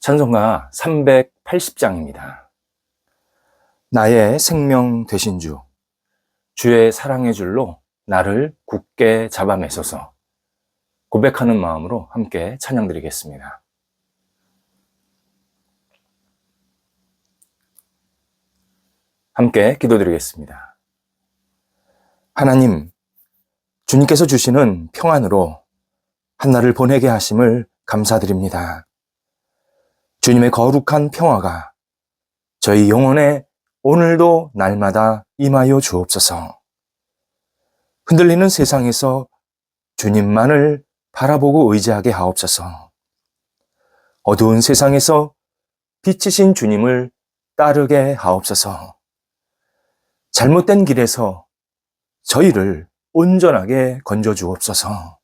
찬송가 380장입니다. 나의 생명 되신 주, 주의 사랑의 줄로 나를 굳게 잡아매소서 고백하는 마음으로 함께 찬양드리겠습니다. 함께 기도드리겠습니다. 하나님, 주님께서 주시는 평안으로 한날을 보내게 하심을 감사드립니다. 주님의 거룩한 평화가 저희 영혼에 오늘도 날마다 임하여 주옵소서. 흔들리는 세상에서 주님만을 바라보고 의지하게 하옵소서. 어두운 세상에서 빛이신 주님을 따르게 하옵소서. 잘못된 길에서 저희를 온전하게 건져주옵소서.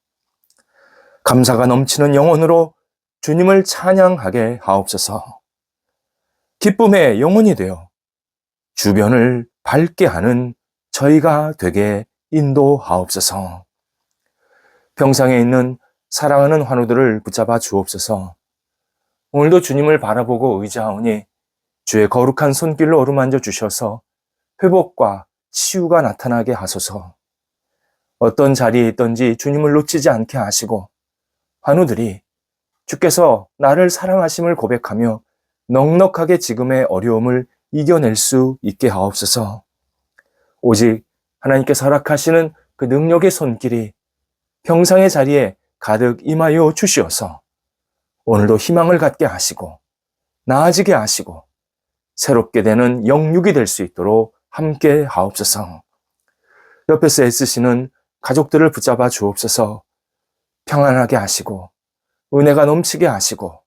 감사가 넘치는 영혼으로 주님을 찬양하게 하옵소서. 기쁨의 영혼이 되어 주변을 밝게 하는 저희가 되게 인도하옵소서. 평상에 있는 사랑하는 환우들을 붙잡아 주옵소서. 오늘도 주님을 바라보고 의지하오니 주의 거룩한 손길로 어루만져 주셔서 회복과 치유가 나타나게 하소서. 어떤 자리에 있든지 주님을 놓치지 않게 하시고 환우들이 주께서 나를 사랑하심을 고백하며 넉넉하게 지금의 어려움을 이겨낼 수 있게 하옵소서. 오직 하나님께서 허락하시는 그 능력의 손길이 평상의 자리에 가득 임하여 주시어서 오늘도 희망을 갖게 하시고 나아지게 하시고 새롭게 되는 영육이 될 수 있도록 함께 하옵소서. 옆에서 애쓰시는 가족들을 붙잡아 주옵소서. 평안하게 하시고 은혜가 넘치게 하시고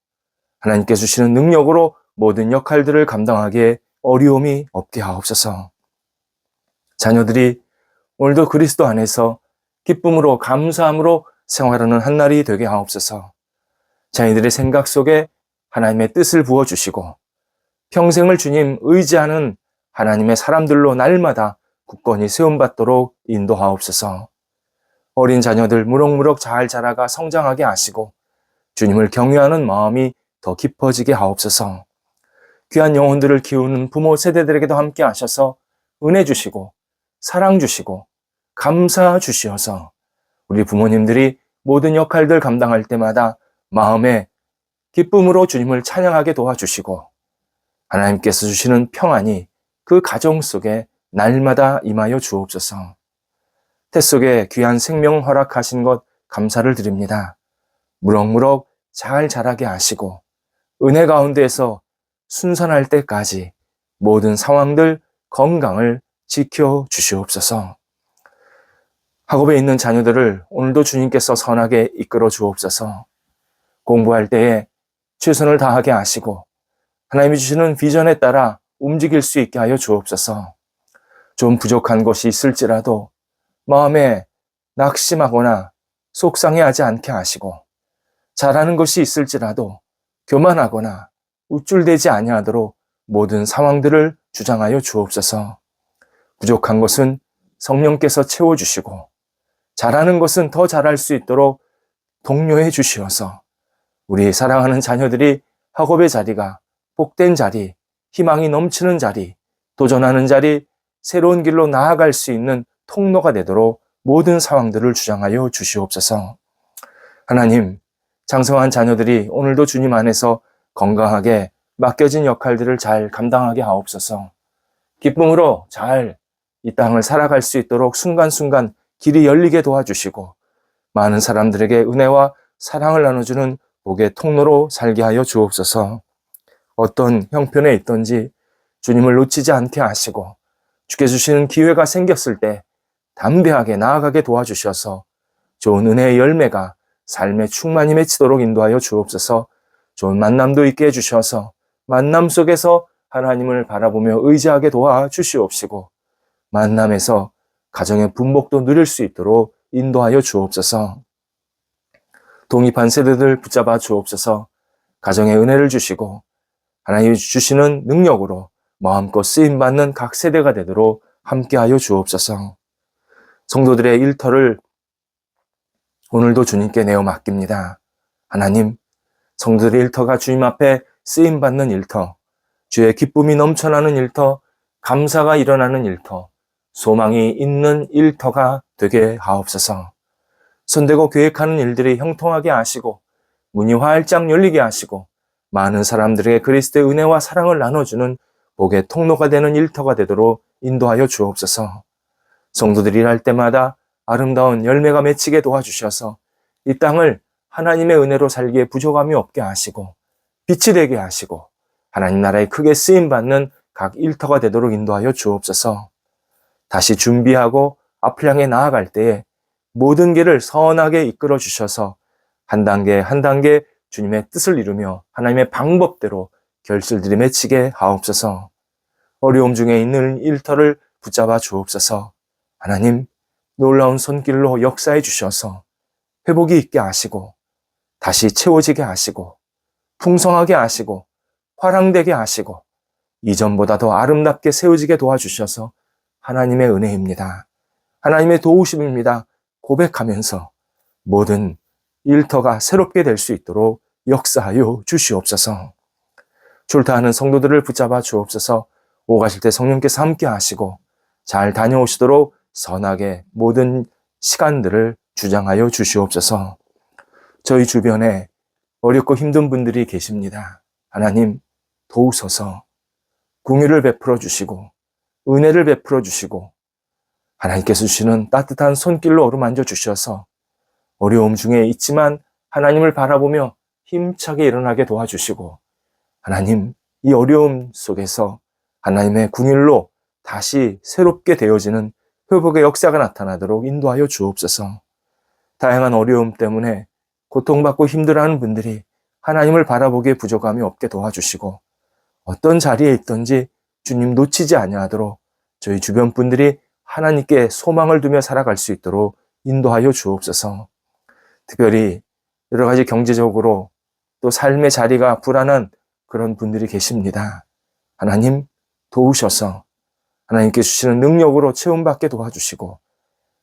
하나님께 주시는 능력으로 모든 역할들을 감당하기에 어려움이 없게 하옵소서. 자녀들이 오늘도 그리스도 안에서 기쁨으로 감사함으로 생활하는 한날이 되게 하옵소서. 자녀들의 생각 속에 하나님의 뜻을 부어주시고 평생을 주님 의지하는 하나님의 사람들로 날마다 굳건히 세움받도록 인도하옵소서. 어린 자녀들 무럭무럭 잘 자라가 성장하게 하시고 주님을 경외하는 마음이 더 깊어지게 하옵소서. 귀한 영혼들을 키우는 부모 세대들에게도 함께 하셔서 은혜 주시고 사랑 주시고 감사 주시어서 우리 부모님들이 모든 역할들 감당할 때마다 마음에 기쁨으로 주님을 찬양하게 도와주시고 하나님께서 주시는 평안이 그 가정 속에 날마다 임하여 주옵소서. 태 속에 귀한 생명 허락하신 것 감사를 드립니다. 무럭무럭 잘 자라게 하시고 은혜 가운데에서 순산할 때까지 모든 상황들 건강을 지켜 주시옵소서. 학업에 있는 자녀들을 오늘도 주님께서 선하게 이끌어 주옵소서. 공부할 때에 최선을 다하게 하시고 하나님이 주시는 비전에 따라 움직일 수 있게 하여 주옵소서. 좀 부족한 것이 있을지라도 마음에 낙심하거나 속상해하지 않게 하시고 잘하는 것이 있을지라도 교만하거나 우쭐대지 아니하도록 모든 상황들을 주장하여 주옵소서. 부족한 것은 성령께서 채워주시고 잘하는 것은 더 잘할 수 있도록 독려해 주시어서 우리 사랑하는 자녀들이 학업의 자리가 복된 자리, 희망이 넘치는 자리, 도전하는 자리, 새로운 길로 나아갈 수 있는 통로가 되도록 모든 상황들을 주장하여 주시옵소서. 하나님, 장성한 자녀들이 오늘도 주님 안에서 건강하게 맡겨진 역할들을 잘 감당하게 하옵소서. 기쁨으로 잘 이 땅을 살아갈 수 있도록 순간순간 길이 열리게 도와주시고 많은 사람들에게 은혜와 사랑을 나눠주는 복의 통로로 살게 하여 주옵소서. 어떤 형편에 있든지 주님을 놓치지 않게 하시고 주께 주시는 기회가 생겼을 때 담대하게 나아가게 도와주셔서 좋은 은혜의 열매가 삶의 충만히 맺히도록 인도하여 주옵소서. 좋은 만남도 있게 해주셔서 만남 속에서 하나님을 바라보며 의지하게 도와주시옵시고 만남에서 가정의 분복도 누릴 수 있도록 인도하여 주옵소서. 독립한 세대들 붙잡아 주옵소서. 가정의 은혜를 주시고 하나님이 주시는 능력으로 마음껏 쓰임받는 각 세대가 되도록 함께하여 주옵소서. 성도들의 일터를 오늘도 주님께 내어 맡깁니다. 하나님, 성도들의 일터가 주님 앞에 쓰임받는 일터, 주의 기쁨이 넘쳐나는 일터, 감사가 일어나는 일터, 소망이 있는 일터가 되게 하옵소서. 손대고 계획하는 일들이 형통하게 하시고 문이 활짝 열리게 하시고 많은 사람들에게 그리스도의 은혜와 사랑을 나눠주는 복의 통로가 되는 일터가 되도록 인도하여 주옵소서. 성도들이 일할 때마다 아름다운 열매가 맺히게 도와주셔서 이 땅을 하나님의 은혜로 살기에 부족함이 없게 하시고 빛이 되게 하시고 하나님 나라에 크게 쓰임받는 각 일터가 되도록 인도하여 주옵소서. 다시 준비하고 앞을 향해 나아갈 때에 모든 길을 선하게 이끌어 주셔서 한 단계 한 단계 주님의 뜻을 이루며 하나님의 방법대로 결실들이 맺히게 하옵소서. 어려움 중에 있는 일터를 붙잡아 주옵소서. 하나님, 놀라운 손길로 역사해 주셔서 회복이 있게 하시고 다시 채워지게 하시고 풍성하게 하시고 화랑되게 하시고 이전보다 더 아름답게 세워지게 도와주셔서 하나님의 은혜입니다. 하나님의 도우심입니다. 고백하면서 모든 일터가 새롭게 될 수 있도록 역사하여 주시옵소서. 출타하는 성도들을 붙잡아 주옵소서. 오가실 때 성령께서 함께 하시고 잘 다녀오시도록 선하게 모든 시간들을 주장하여 주시옵소서. 저희 주변에 어렵고 힘든 분들이 계십니다. 하나님 도우소서. 긍휼을 베풀어 주시고 은혜를 베풀어 주시고 하나님께서 주시는 따뜻한 손길로 어루만져 주셔서 어려움 중에 있지만 하나님을 바라보며 힘차게 일어나게 도와주시고 하나님 이 어려움 속에서 하나님의 긍휼로 다시 새롭게 되어지는 회복의 역사가 나타나도록 인도하여 주옵소서. 다양한 어려움 때문에 고통받고 힘들어하는 분들이 하나님을 바라보기에 부족함이 없게 도와주시고 어떤 자리에 있든지 주님 놓치지 아니하도록 저희 주변 분들이 하나님께 소망을 두며 살아갈 수 있도록 인도하여 주옵소서. 특별히 여러 가지 경제적으로 또 삶의 자리가 불안한 그런 분들이 계십니다. 하나님 도우셔서 하나님께 주시는 능력으로 체험받게 도와주시고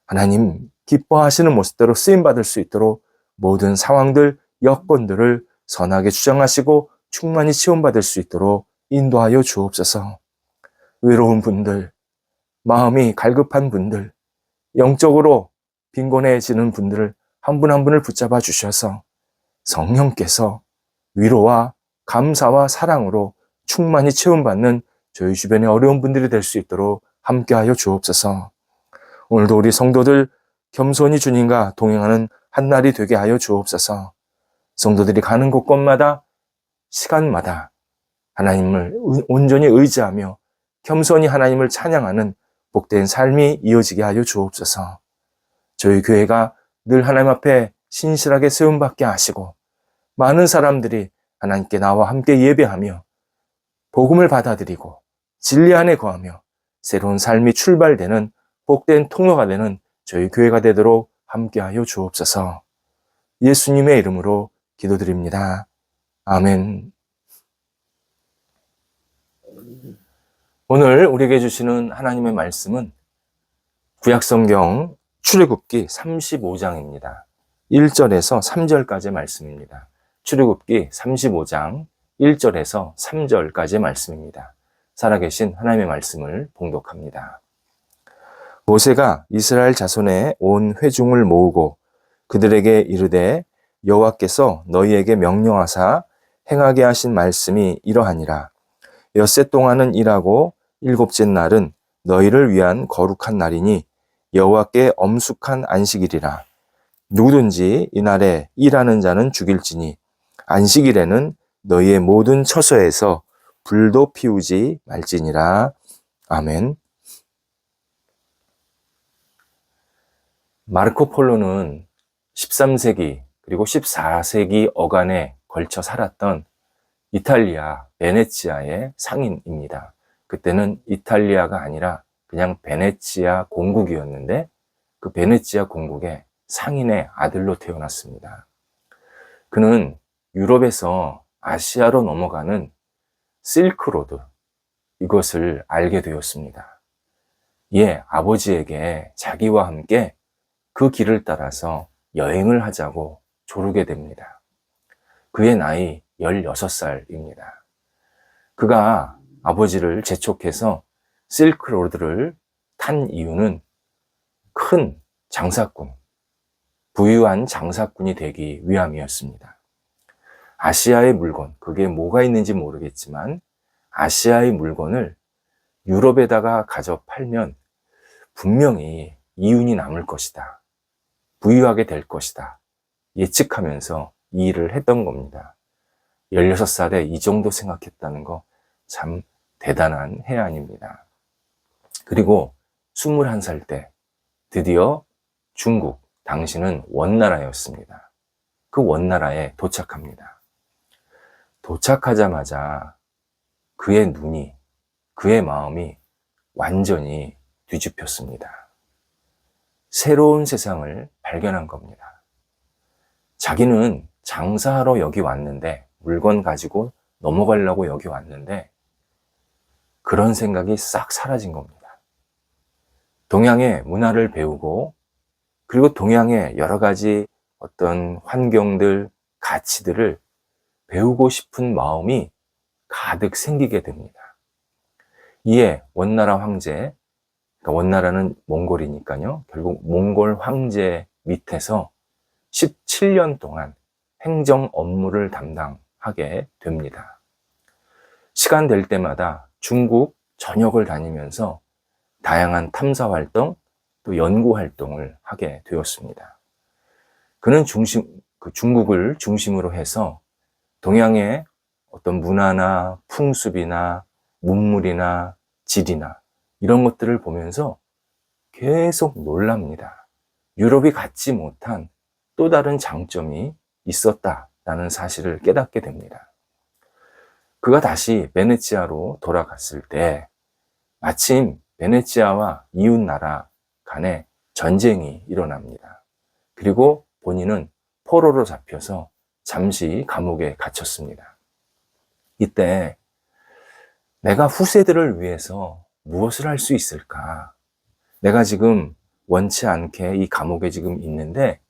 하나님 기뻐하시는 모습대로 쓰임받을 수 있도록 모든 상황들, 여건들을 선하게 주장하시고 충만히 체험받을 수 있도록 인도하여 주옵소서. 외로운 분들, 마음이 갈급한 분들, 영적으로 빈곤해지는 분들을 한 분 한 분을 붙잡아 주셔서 성령께서 위로와 감사와 사랑으로 충만히 체험받는 저희 주변의 어려운 분들이 될 수 있도록 함께하여 주옵소서. 오늘도 우리 성도들 겸손히 주님과 동행하는 한 날이 되게 하여 주옵소서. 성도들이 가는 곳곳마다 시간마다 하나님을 온전히 의지하며 겸손히 하나님을 찬양하는 복된 삶이 이어지게 하여 주옵소서. 저희 교회가 늘 하나님 앞에 신실하게 세움받게 하시고 많은 사람들이 하나님께 나와 함께 예배하며 복음을 받아들이고 진리 안에 거하며 새로운 삶이 출발되는 복된 통로가 되는 저희 교회가 되도록 함께하여 주옵소서. 예수님의 이름으로 기도드립니다. 아멘. 오늘 우리에게 주시는 하나님의 말씀은 구약성경 출애굽기 35장입니다. 1절에서 3절까지의 말씀입니다. 출애굽기 35장 1절에서 3절까지의 말씀입니다. 살아계신 하나님의 말씀을 봉독합니다. 모세가 이스라엘 자손의 온 회중을 모으고 그들에게 이르되 여호와께서 너희에게 명령하사 행하게 하신 말씀이 이러하니라. 엿새 동안은 일하고 일곱째 날은 너희를 위한 거룩한 날이니 여호와께 엄숙한 안식일이라. 누구든지 이날에 일하는 자는 죽일지니 안식일에는 너희의 모든 처소에서 불도 피우지 말지니라. 아멘. 마르코 폴로는 13세기 그리고 14세기 어간에 걸쳐 살았던 이탈리아 베네치아의 상인입니다. 그때는 이탈리아가 아니라 그냥 베네치아 공국이었는데 그 베네치아 공국의 상인의 아들로 태어났습니다. 그는 유럽에서 아시아로 넘어가는 실크로드, 이것을 알게 되었습니다. 이에 아버지에게 자기와 함께 그 길을 따라서 여행을 하자고 조르게 됩니다. 그의 나이 16살입니다. 그가 아버지를 재촉해서 실크로드를 탄 이유는 큰 장사꾼, 부유한 장사꾼이 되기 위함이었습니다. 아시아의 물건, 그게 뭐가 있는지 모르겠지만 아시아의 물건을 유럽에다가 가져 팔면 분명히 이윤이 남을 것이다. 부유하게 될 것이다. 예측하면서 이 일을 했던 겁니다. 16살에 이 정도 생각했다는 거 참 대단한 해안입니다. 그리고 21살 때 드디어 중국, 당시는 원나라였습니다. 그 원나라에 도착합니다. 도착하자마자 그의 눈이, 그의 마음이 완전히 뒤집혔습니다. 새로운 세상을 발견한 겁니다. 자기는 장사하러 여기 왔는데, 물건 가지고 넘어가려고 여기 왔는데, 그런 생각이 싹 사라진 겁니다. 동양의 문화를 배우고, 그리고 동양의 여러 가지 어떤 환경들, 가치들을 배우고 싶은 마음이 가득 생기게 됩니다. 이에 원나라 황제, 그러니까 원나라는 몽골이니까요. 결국 몽골 황제 밑에서 17년 동안 행정 업무를 담당하게 됩니다. 시간 될 때마다 중국 전역을 다니면서 다양한 탐사 활동, 또 연구 활동을 하게 되었습니다. 그는 중국을 중심으로 해서 동양의 어떤 문화나 풍습이나 문물이나 질이나 이런 것들을 보면서 계속 놀랍니다. 유럽이 갖지 못한 또 다른 장점이 있었다라는 사실을 깨닫게 됩니다. 그가 다시 베네치아로 돌아갔을 때 마침 베네치아와 이웃나라 간에 전쟁이 일어납니다. 그리고 본인은 포로로 잡혀서 잠시 감옥에 갇혔습니다. 이때 내가 후세들을 위해서 무엇을 할 수 있을까? 내가 지금 원치 않게 이 감옥에 지금 있는데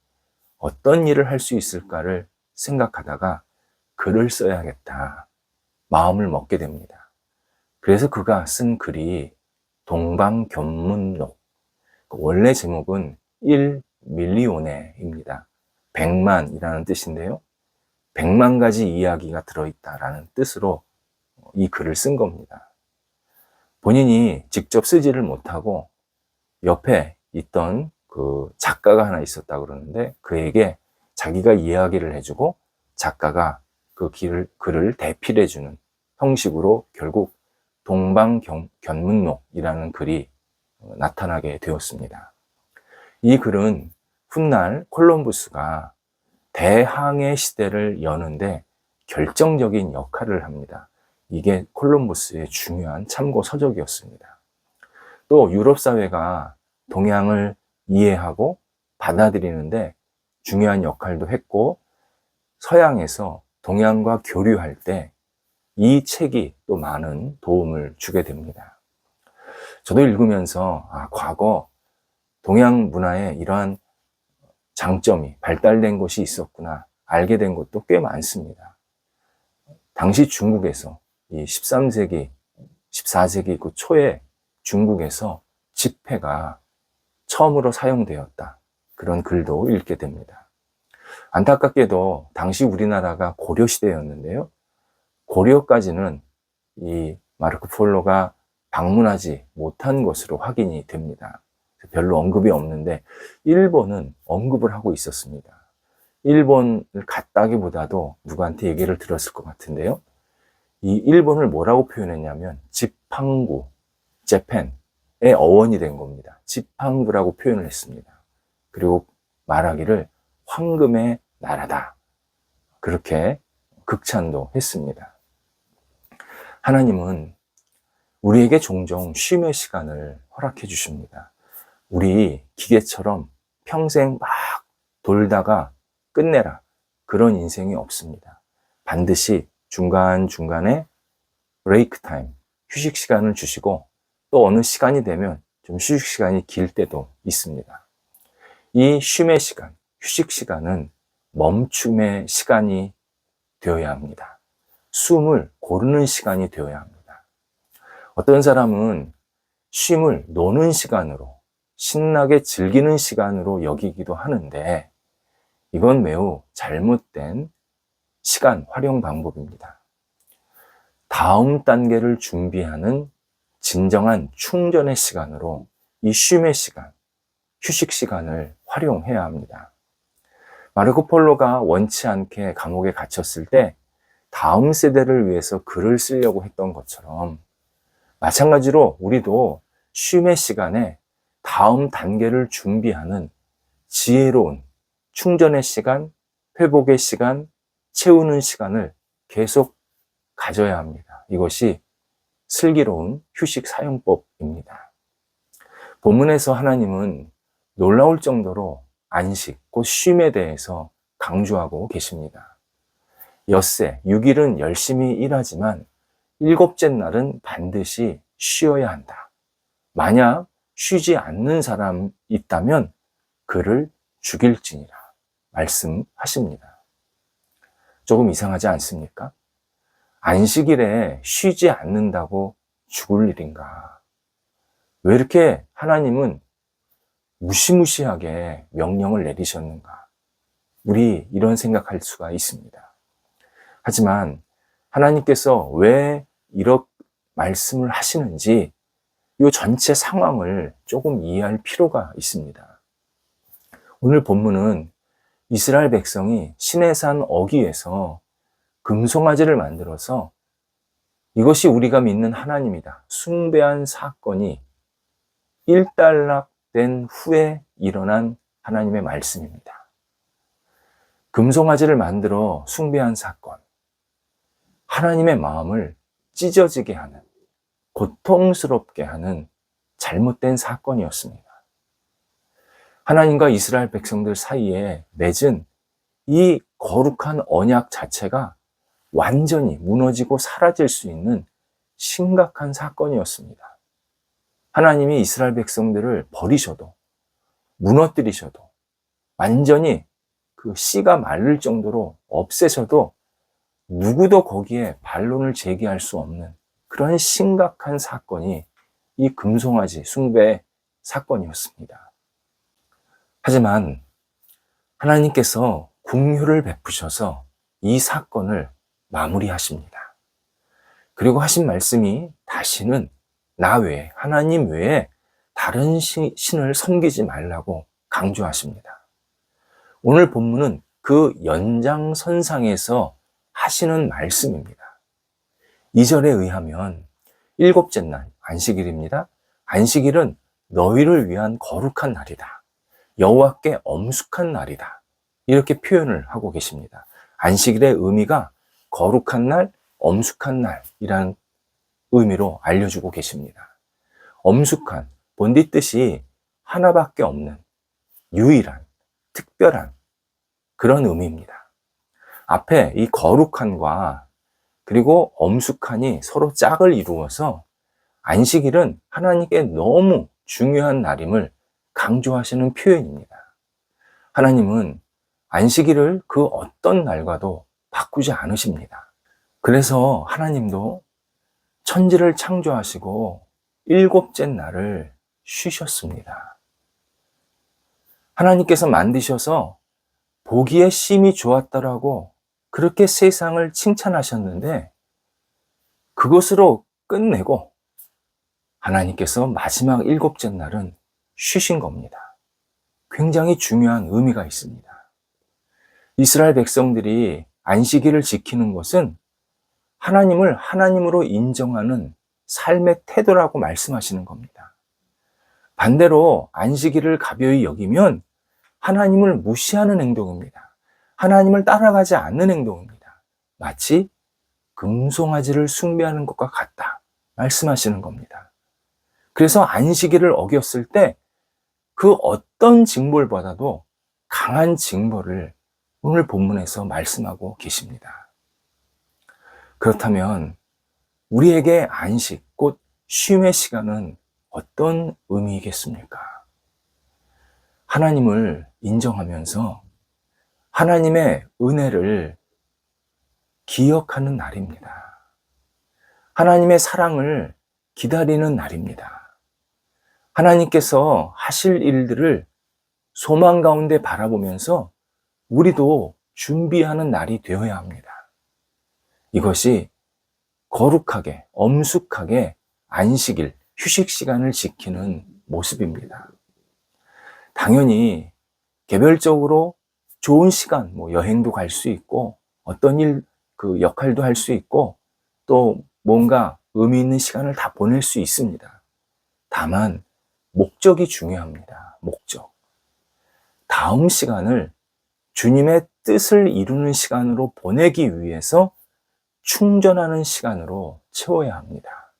어떤 일을 할 수 있을까를 생각하다가 글을 써야겠다. 마음을 먹게 됩니다. 그래서 그가 쓴 글이 동방견문록. 원래 제목은 1밀리오네입니다. 100만이라는 뜻인데요. 100만 가지 이야기가 들어있다라는 뜻으로 이 글을 쓴 겁니다. 본인이 직접 쓰지를 못하고 옆에 있던 그 작가가 하나 있었다고 그러는데 그에게 자기가 이야기를 해주고 작가가 그 글을 대필해주는 형식으로 결국 동방견문록이라는 글이 나타나게 되었습니다. 이 글은 훗날 콜럼부스가 대항해 시대를 여는데 결정적인 역할을 합니다. 이게 콜럼부스의 중요한 참고 서적이었습니다. 또 유럽 사회가 동양을 이해하고 받아들이는데 중요한 역할도 했고 서양에서 동양과 교류할 때 이 책이 또 많은 도움을 주게 됩니다. 저도 읽으면서 과거 동양 문화에 이러한 장점이 발달된 것이 있었구나 알게 된 것도 꽤 많습니다. 당시 중국에서 이 13세기, 14세기 그 초에 중국에서 지폐가 처음으로 사용되었다. 그런 글도 읽게 됩니다. 안타깝게도 당시 우리나라가 고려시대였는데요. 고려까지는 이 마르코 폴로가 방문하지 못한 것으로 확인이 됩니다. 별로 언급이 없는데 일본은 언급을 하고 있었습니다. 일본을 갔다기보다도 누구한테 얘기를 들었을 것 같은데요. 이 일본을 뭐라고 표현했냐면 지팡구, 재팬의 어원이 된 겁니다. 지팡구라고 표현을 했습니다. 그리고 말하기를 황금의 나라다. 그렇게 극찬도 했습니다. 하나님은 우리에게 종종 쉼의 시간을 허락해 주십니다. 우리 기계처럼 평생 막 돌다가 끝내라. 그런 인생이 없습니다. 반드시 중간중간에 브레이크 타임, 휴식 시간을 주시고 또 어느 시간이 되면 좀 휴식 시간이 길 때도 있습니다. 이 쉼의 시간, 휴식 시간은 멈춤의 시간이 되어야 합니다. 숨을 고르는 시간이 되어야 합니다. 어떤 사람은 쉼을 노는 시간으로, 신나게 즐기는 시간으로 여기기도 하는데 이건 매우 잘못된 시간 활용 방법입니다. 다음 단계를 준비하는 진정한 충전의 시간으로 이 쉼의 시간, 휴식 시간을 활용해야 합니다. 마르코 폴로가 원치 않게 감옥에 갇혔을 때 다음 세대를 위해서 글을 쓰려고 했던 것처럼 마찬가지로 우리도 쉼의 시간에 다음 단계를 준비하는 지혜로운 충전의 시간, 회복의 시간, 채우는 시간을 계속 가져야 합니다. 이것이 슬기로운 휴식 사용법입니다. 본문에서 하나님은 놀라울 정도로 안식, 곧 쉼에 대해서 강조하고 계십니다. 엿새, 6일은 열심히 일하지만 일곱째 날은 반드시 쉬어야 한다. 만약 쉬지 않는 사람이 있다면 그를 죽일지니라 말씀하십니다. 조금 이상하지 않습니까? 안식일에 쉬지 않는다고 죽을 일인가? 왜 이렇게 하나님은 무시무시하게 명령을 내리셨는가? 우리 이런 생각할 수가 있습니다. 하지만 하나님께서 왜 이렇게 말씀을 하시는지 이 전체 상황을 조금 이해할 필요가 있습니다. 오늘 본문은 이스라엘 백성이 시내산 어귀에서 금송아지를 만들어서 이것이 우리가 믿는 하나님이다 숭배한 사건이 일단락된 후에 일어난 하나님의 말씀입니다. 금송아지를 만들어 숭배한 사건, 하나님의 마음을 찢어지게 하는, 고통스럽게 하는 잘못된 사건이었습니다. 하나님과 이스라엘 백성들 사이에 맺은 이 거룩한 언약 자체가 완전히 무너지고 사라질 수 있는 심각한 사건이었습니다. 하나님이 이스라엘 백성들을 버리셔도, 무너뜨리셔도, 완전히 그 씨가 마를 정도로 없애셔도 누구도 거기에 반론을 제기할 수 없는 그런 심각한 사건이 이 금송아지 숭배 사건이었습니다. 하지만 하나님께서 긍휼을 베푸셔서 이 사건을 마무리하십니다. 그리고 하신 말씀이 다시는 나 외에, 하나님 외에 다른 신을 섬기지 말라고 강조하십니다. 오늘 본문은 그 연장선상에서 하시는 말씀입니다. 2절에 의하면 일곱째 날, 안식일입니다. 안식일은 너희를 위한 거룩한 날이다. 여호와께 엄숙한 날이다. 이렇게 표현을 하고 계십니다. 안식일의 의미가 거룩한 날, 엄숙한 날이라는 의미로 알려주고 계십니다. 엄숙한, 본디 뜻이 하나밖에 없는 유일한, 특별한 그런 의미입니다. 앞에 이 거룩한과 그리고 엄숙한이 서로 짝을 이루어서 안식일은 하나님께 너무 중요한 날임을 강조하시는 표현입니다. 하나님은 안식일을 그 어떤 날과도 바꾸지 않으십니다. 그래서 하나님도 천지를 창조하시고 일곱째 날을 쉬셨습니다. 하나님께서 만드셔서 보기에 심히 좋았다라고 그렇게 세상을 칭찬하셨는데 그것으로 끝내고 하나님께서 마지막 일곱째 날은 쉬신 겁니다. 굉장히 중요한 의미가 있습니다. 이스라엘 백성들이 안식일을 지키는 것은 하나님을 하나님으로 인정하는 삶의 태도라고 말씀하시는 겁니다. 반대로 안식일을 가벼이 여기면 하나님을 무시하는 행동입니다. 하나님을 따라가지 않는 행동입니다. 마치 금송아지를 숭배하는 것과 같다 말씀하시는 겁니다. 그래서 안식일을 어겼을 때 그 어떤 징벌보다도 강한 징벌을 오늘 본문에서 말씀하고 계십니다. 그렇다면 우리에게 안식, 곧 쉼의 시간은 어떤 의미이겠습니까? 하나님을 인정하면서 하나님의 은혜를 기억하는 날입니다. 하나님의 사랑을 기다리는 날입니다. 하나님께서 하실 일들을 소망 가운데 바라보면서 우리도 준비하는 날이 되어야 합니다. 이것이 거룩하게, 엄숙하게 안식일, 휴식 시간을 지키는 모습입니다. 당연히 개별적으로 좋은 시간, 여행도 갈 수 있고, 어떤 일, 역할도 할 수 있고, 또 뭔가 의미 있는 시간을 다 보낼 수 있습니다. 다만, 목적이 중요합니다. 목적. 다음 시간을 주님의 뜻을 이루는 시간으로 보내기 위해서 충전하는 시간으로 채워야 합니다.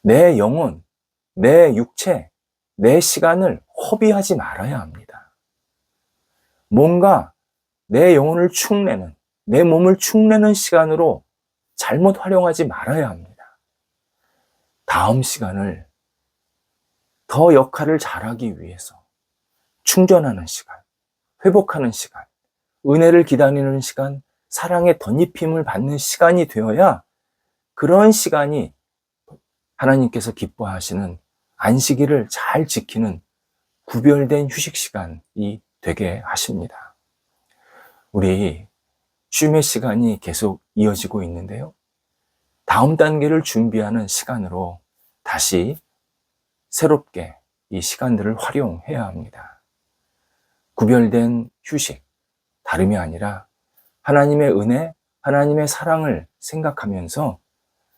내 영혼, 내 육체, 내 시간을 허비하지 말아야 합니다. 뭔가 내 영혼을 축내는, 내 몸을 축내는 시간으로 잘못 활용하지 말아야 합니다. 다음 시간을 더 역할을 잘하기 위해서 충전하는 시간, 회복하는 시간, 은혜를 기다리는 시간, 사랑의 덧입힘을 받는 시간이 되어야 그런 시간이 하나님께서 기뻐하시는 안식일을 잘 지키는 구별된 휴식 시간이 되게 하십니다. 우리 쉼의 시간이 계속 이어지고 있는데요. 다음 단계를 준비하는 시간으로 다시 새롭게 이 시간들을 활용해야 합니다. 구별된 휴식, 다름이 아니라 하나님의 은혜, 하나님의 사랑을 생각하면서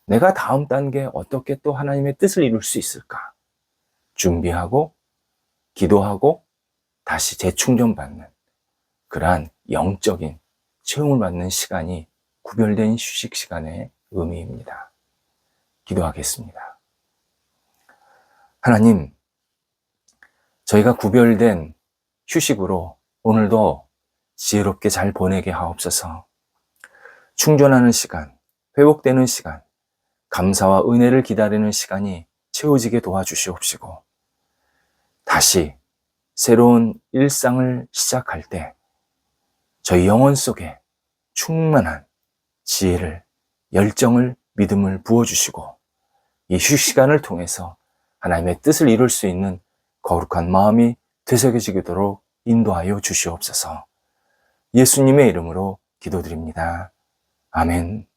내가 다음 단계에 어떻게 또 하나님의 뜻을 이룰 수 있을까? 준비하고, 기도하고, 다시 재충전받는 그러한 영적인 체험을 받는 시간이 구별된 휴식 시간의 의미입니다. 기도하겠습니다. 하나님, 저희가 구별된 휴식으로 오늘도 지혜롭게 잘 보내게 하옵소서. 충전하는 시간, 회복되는 시간, 감사와 은혜를 기다리는 시간이 채워지게 도와주시옵시고, 다시 새로운 일상을 시작할 때 저희 영혼 속에 충만한 지혜를, 열정을, 믿음을 부어주시고 이 휴식 시간을 통해서 하나님의 뜻을 이룰 수 있는 거룩한 마음이 되새겨지도록 인도하여 주시옵소서. 예수님의 이름으로 기도드립니다. 아멘.